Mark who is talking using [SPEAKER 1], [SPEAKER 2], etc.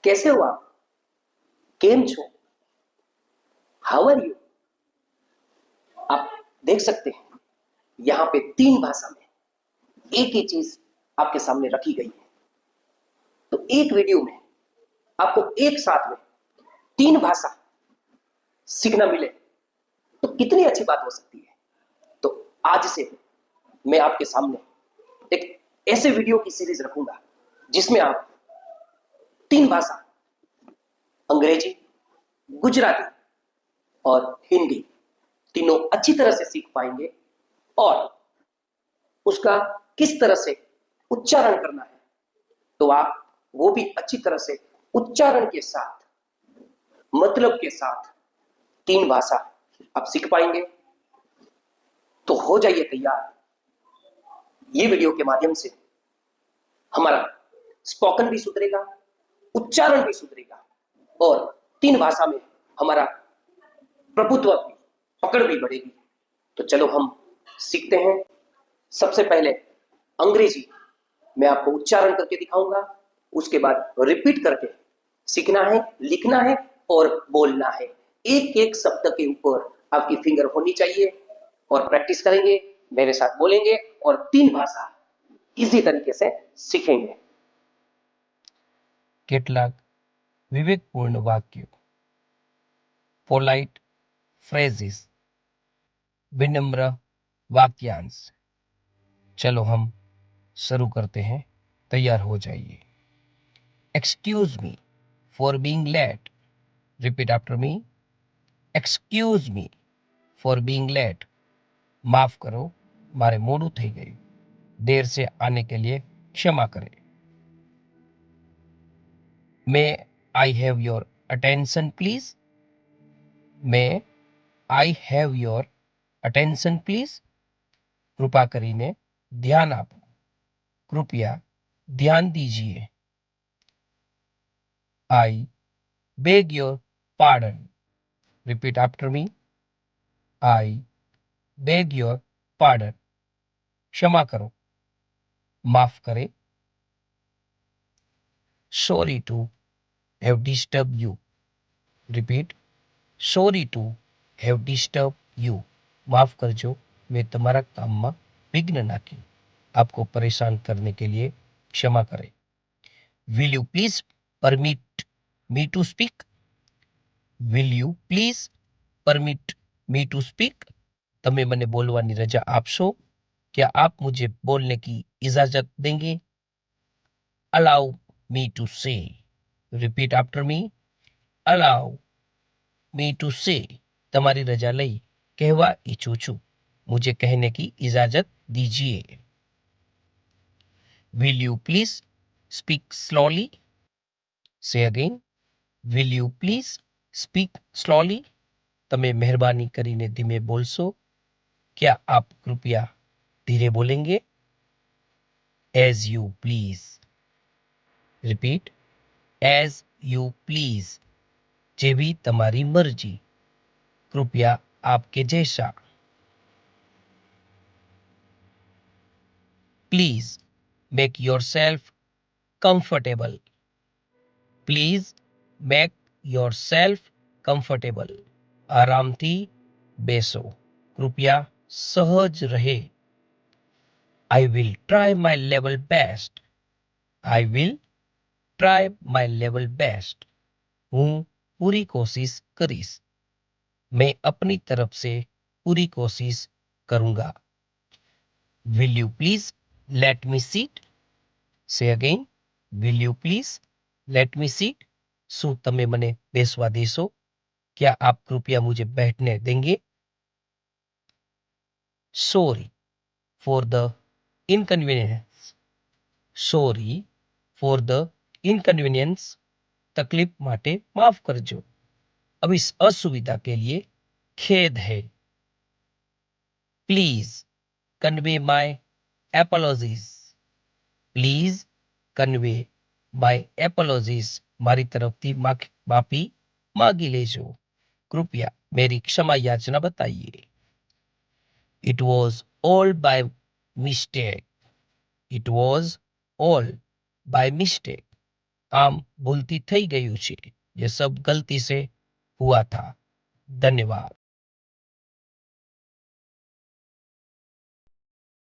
[SPEAKER 1] कैसे हो आप? केम छो? How are you? आप देख सकते हैं यहाँ पे 3 भाषा में एक ही चीज आपके सामने रखी गई है। तो एक वीडियो में आपको एक साथ में 3 भाषा सीखना मिले तो कितनी अच्छी बात हो सकती है। तो आज से मैं आपके सामने एक ऐसे वीडियो की सीरीज रखूंगा जिसमें आप 3 भाषा अंग्रेजी, गुजराती और हिंदी तीनों अच्छी तरह से सीख पाएंगे और उसका किस तरह से उच्चारण करना है तो आप वो भी अच्छी तरह से उच्चारण के साथ, मतलब के साथ 3 भाषा आप सीख पाएंगे। तो हो जाइए तैयार। ये वीडियो के माध्यम से हमारा स्पोकन भी सुधरेगा, उच्चारण भी सुधरेगा और 3 भाषा में हमारा प्रभुत्व भी, पकड़ भी बढ़ेगी। तो चलो हम सीखते हैं। सबसे पहले अंग्रेजी मैं आपको उच्चारण करके दिखाऊंगा, उसके बाद रिपीट करके सीखना है, लिखना है और बोलना है। एक एक शब्द के ऊपर आपकी फिंगर होनी चाहिए और प्रैक्टिस करेंगे, मेरे साथ बोलेंगे और 3 भाषा इसी तरीके से सीखेंगे।
[SPEAKER 2] કેટલાક વિવેકપૂર્ણ વાક્યો, પોલાઇટ phrases, विनम्र वाक्यांश। चलो हम शुरू करते हैं, तैयार हो जाइए। Excuse me for being late. Repeat after me. Excuse me for being late. माफ करो, मारे मोड़ू થઈ ગયું। देर से आने के लिए क्षमा करें। May I have your attention please. May I have your attention please. कृपा કરીને ध्यान આપો। कृपया ध्यान दीजिए। I beg your pardon. Repeat after me. I beg your pardon. क्षमा करो, माफ करे। Sorry to have disturb you. Repeat. Sorry to have disturb you. माफ करजो, मैं तुम्हारा काम में विघ्न नाख्યું। आपको परेशान करने के लिए क्षमा करें। Will you please permit me to speak. Will you please permit me to speak. તમે મને બોલવાની રજા આપશો? क्या आप मुझे बोलने की इजाजत देंगे? Allow me to say. Repeat after me. Allow me to say. તમારી રજા લઈ કહેવા ઈચ્છું છું, मुझे कहने की इजाजत दीजिए। Will you please speak slowly. Say again. Will you please speak slowly. તમે મહેરબાની કરીને ધીમે બોલશો? क्या आप कृपया धीरे बोलेंगे? As you please. Repeat. As you please. જેવી તમારી મરજી, कृपया आपके जैसा। Please make yourself comfortable. Please make yourself comfortable. आरामથી બેસો, कृपया सहज रहे। I will try my level best. I will try my level best. हूँ पूरी कोशिश करीश। मैं अपनी तरफ से पूरी कोशिश करूंगा। Will you please let me seat. Say again. Will you please let me seat. શું તમે મને બેસવા દેશો? क्या आप कृपया मुझे बैठने देंगे? Sorry for the inconvenience. Sorry for the inconvenience. तकलीफ माटे माफ करजो। अब इस असुविधा के लिए खेद है। Please convey my apologies. Please convey my apologies. મારી तरफથી माफी मांगी लेजो। कृपया मेरी क्षमा याचना बताइए। It was all by mistake. It was all by mistake. આમ ભૂલથી થઈ ગયું છે. ये सब गलती से हुआ था. धन्यवाद.